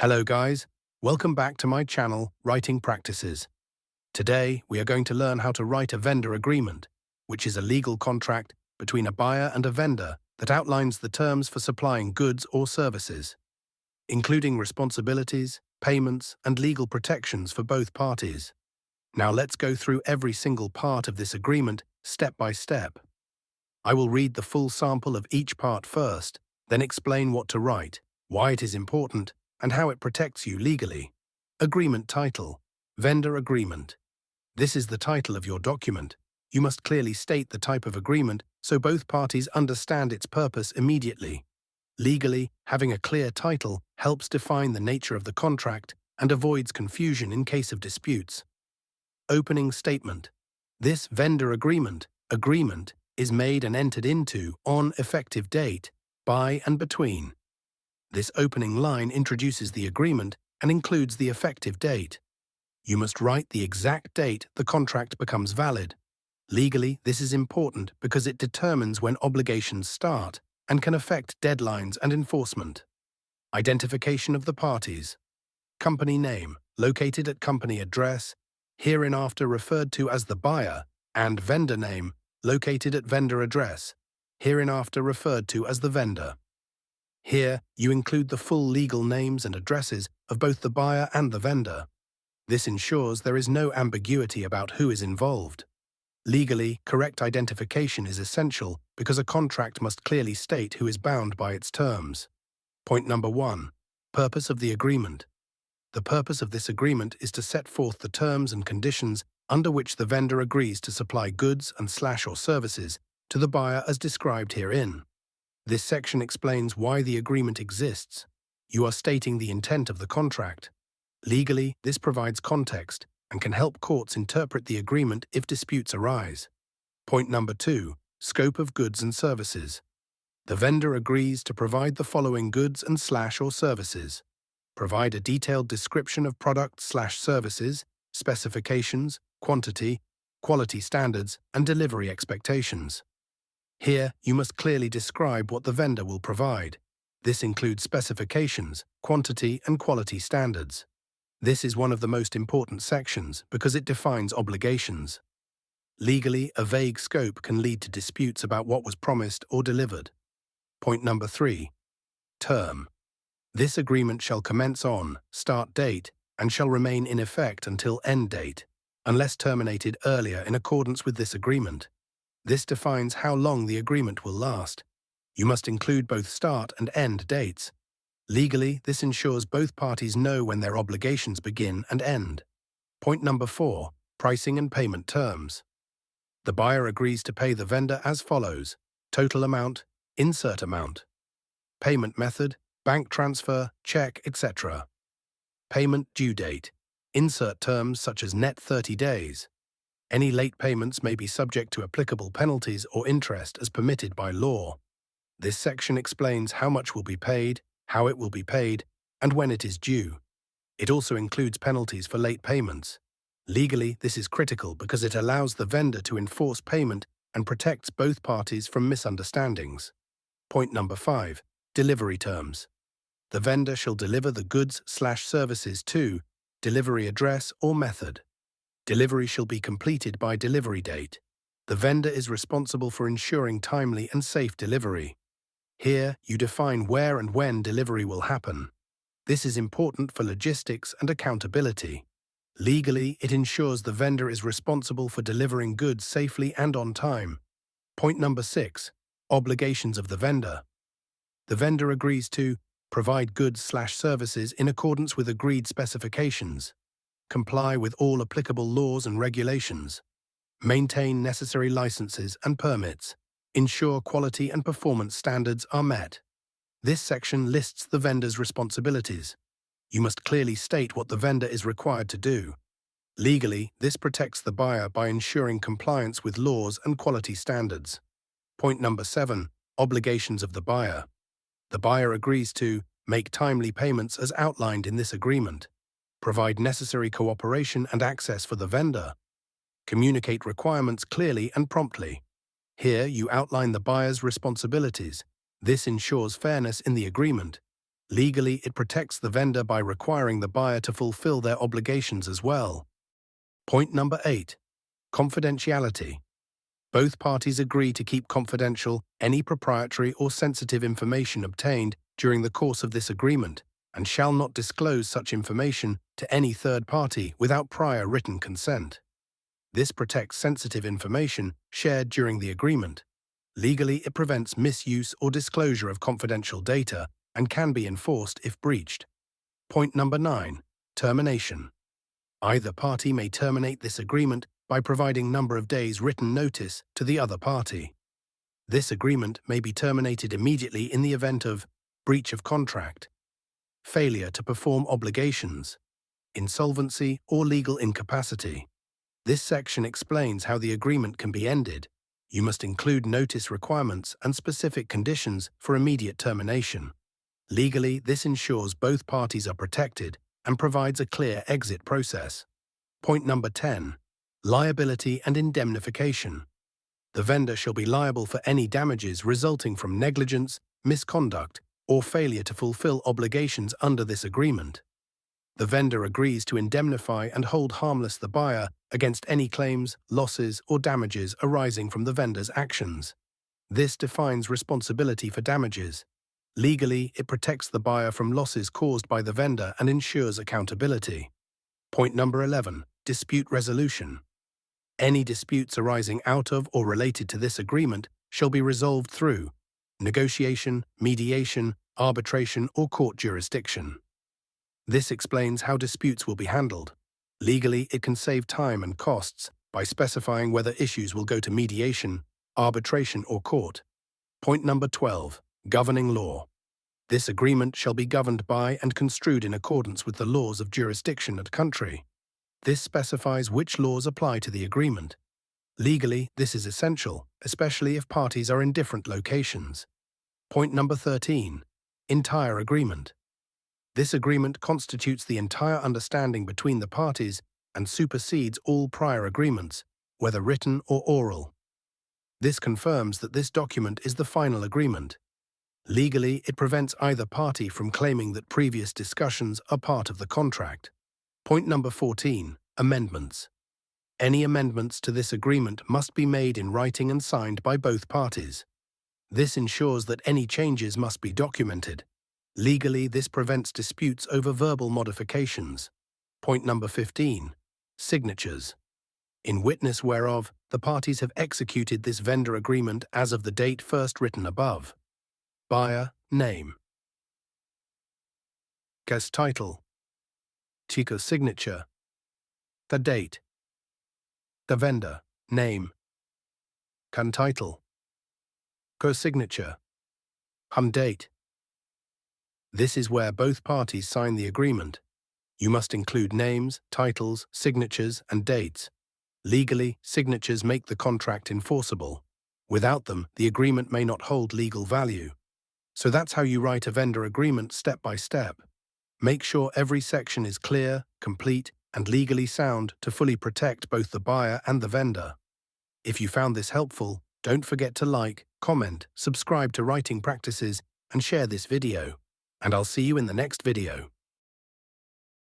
Hello guys, welcome back to my channel, Writing Practices. Today, we are going to learn how to write a vendor agreement, which is a legal contract between a buyer and a vendor that outlines the terms for supplying goods or services, including responsibilities, payments, and legal protections for both parties. Now let's go through every single part of this agreement step by step. I will read the full sample of each part first, then explain what to write, why it is important, and how it protects you legally. Agreement title: Vendor Agreement. This is the title of your document. You must clearly state the type of agreement so both parties understand its purpose immediately. Legally, having a clear title helps define the nature of the contract and avoids confusion in case of disputes. Opening statement. This vendor agreement is made and entered into on effective date, by and between. This opening line introduces the agreement and includes the effective date. You must write the exact date the contract becomes valid. Legally, this is important because it determines when obligations start and can affect deadlines and enforcement. Identification of the parties. Company name, located at company address, hereinafter referred to as the buyer, and vendor name, located at vendor address, hereinafter referred to as the vendor. Here, you include the full legal names and addresses of both the buyer and the vendor. This ensures there is no ambiguity about who is involved. Legally, correct identification is essential because a contract must clearly state who is bound by its terms. Point number 1. Purpose of the agreement. The purpose of this agreement is to set forth the terms and conditions under which the vendor agrees to supply goods and/or services to the buyer as described herein. This section explains why the agreement exists. You are stating the intent of the contract. Legally, this provides context and can help courts interpret the agreement if disputes arise. Point number 2. Scope of goods and services. The vendor agrees to provide the following goods and/or services. Provide a detailed description of products/services, specifications, quantity, quality standards, and delivery expectations. Here, you must clearly describe what the vendor will provide. This includes specifications, quantity, and quality standards. This is one of the most important sections because it defines obligations. Legally, a vague scope can lead to disputes about what was promised or delivered. Point number 3. Term. This agreement shall commence on start date and shall remain in effect until end date, unless terminated earlier in accordance with this agreement. This defines how long the agreement will last. You must include both start and end dates. Legally, this ensures both parties know when their obligations begin and end. Point number 4. Pricing and payment terms. The buyer agrees to pay the vendor as follows: total amount, insert amount. Payment method, bank transfer, check, etc. Payment due date. Insert terms such as net 30 days. Any late payments may be subject to applicable penalties or interest as permitted by law. This section explains how much will be paid, how it will be paid, and when it is due. It also includes penalties for late payments. Legally, this is critical because it allows the vendor to enforce payment and protects both parties from misunderstandings. Point number 5. Delivery terms. The vendor shall deliver the goods/services to delivery address or method. Delivery shall be completed by delivery date. The vendor is responsible for ensuring timely and safe delivery. Here, you define where and when delivery will happen. This is important for logistics and accountability. Legally, it ensures the vendor is responsible for delivering goods safely and on time. Point number 6. Obligations of the vendor. The vendor agrees to provide goods/services in accordance with agreed specifications, comply with all applicable laws and regulations, maintain necessary licenses and permits, ensure quality and performance standards are met. This section lists the vendor's responsibilities. You must clearly state what the vendor is required to do. Legally, this protects the buyer by ensuring compliance with laws and quality standards. Point number 7. Obligations of the buyer. The buyer agrees to make timely payments as outlined in this agreement, provide necessary cooperation and access for the vendor, communicate requirements clearly and promptly. Here you outline the buyer's responsibilities. This ensures fairness in the agreement. Legally, it protects the vendor by requiring the buyer to fulfill their obligations as well. Point number 8. Confidentiality. Both parties agree to keep confidential any proprietary or sensitive information obtained during the course of this agreement and shall not disclose such information to any third party without prior written consent. This protects sensitive information shared during the agreement. Legally, it prevents misuse or disclosure of confidential data and can be enforced if breached. Point number 9. Termination. Either party may terminate this agreement by providing number of days written notice to the other party. This agreement may be terminated immediately in the event of breach of contract, failure to perform obligations, insolvency, or legal incapacity. This section explains how the agreement can be ended. You must include notice requirements and specific conditions for immediate termination. Legally, this ensures both parties are protected and provides a clear exit process. Point number 10. Liability and indemnification. The vendor shall be liable for any damages resulting from negligence, misconduct, or failure to fulfill obligations under this agreement. The vendor agrees to indemnify and hold harmless the buyer against any claims, losses, or damages arising from the vendor's actions. This defines responsibility for damages. Legally, it protects the buyer from losses caused by the vendor and ensures accountability. Point number 11. Dispute resolution. Any disputes arising out of or related to this agreement shall be resolved through negotiation, mediation, arbitration, or court jurisdiction. This explains how disputes will be handled. Legally, it can save time and costs by specifying whether issues will go to mediation, arbitration, or court. Point number 12. Governing law. This agreement shall be governed by and construed in accordance with the laws of jurisdiction and country. This specifies which laws apply to the agreement. Legally, this is essential, especially if parties are in different locations. Point number 13. Entire agreement. This agreement constitutes the entire understanding between the parties and supersedes all prior agreements, whether written or oral. This confirms that this document is the final agreement. Legally, it prevents either party from claiming that previous discussions are part of the contract. Point number 14. Amendments. Any amendments to this agreement must be made in writing and signed by both parties. This ensures that any changes must be documented. Legally, this prevents disputes over verbal modifications. Point number 15. Signatures. In witness whereof, the parties have executed this vendor agreement as of the date first written above. Buyer, name. Guest title. Chico's signature. The date. The vendor, name. Can title. Co-signature. Hum date. This is where both parties sign the agreement. You must include names, titles, signatures, and dates. Legally, signatures make the contract enforceable. Without them, the agreement may not hold legal value. So that's how you write a vendor agreement step by step. Make sure every section is clear, complete, and legally sound to fully protect both the buyer and the vendor. If you found this helpful, don't forget to like, comment, subscribe to Writing Practices, and share this video. And I'll see you in the next video.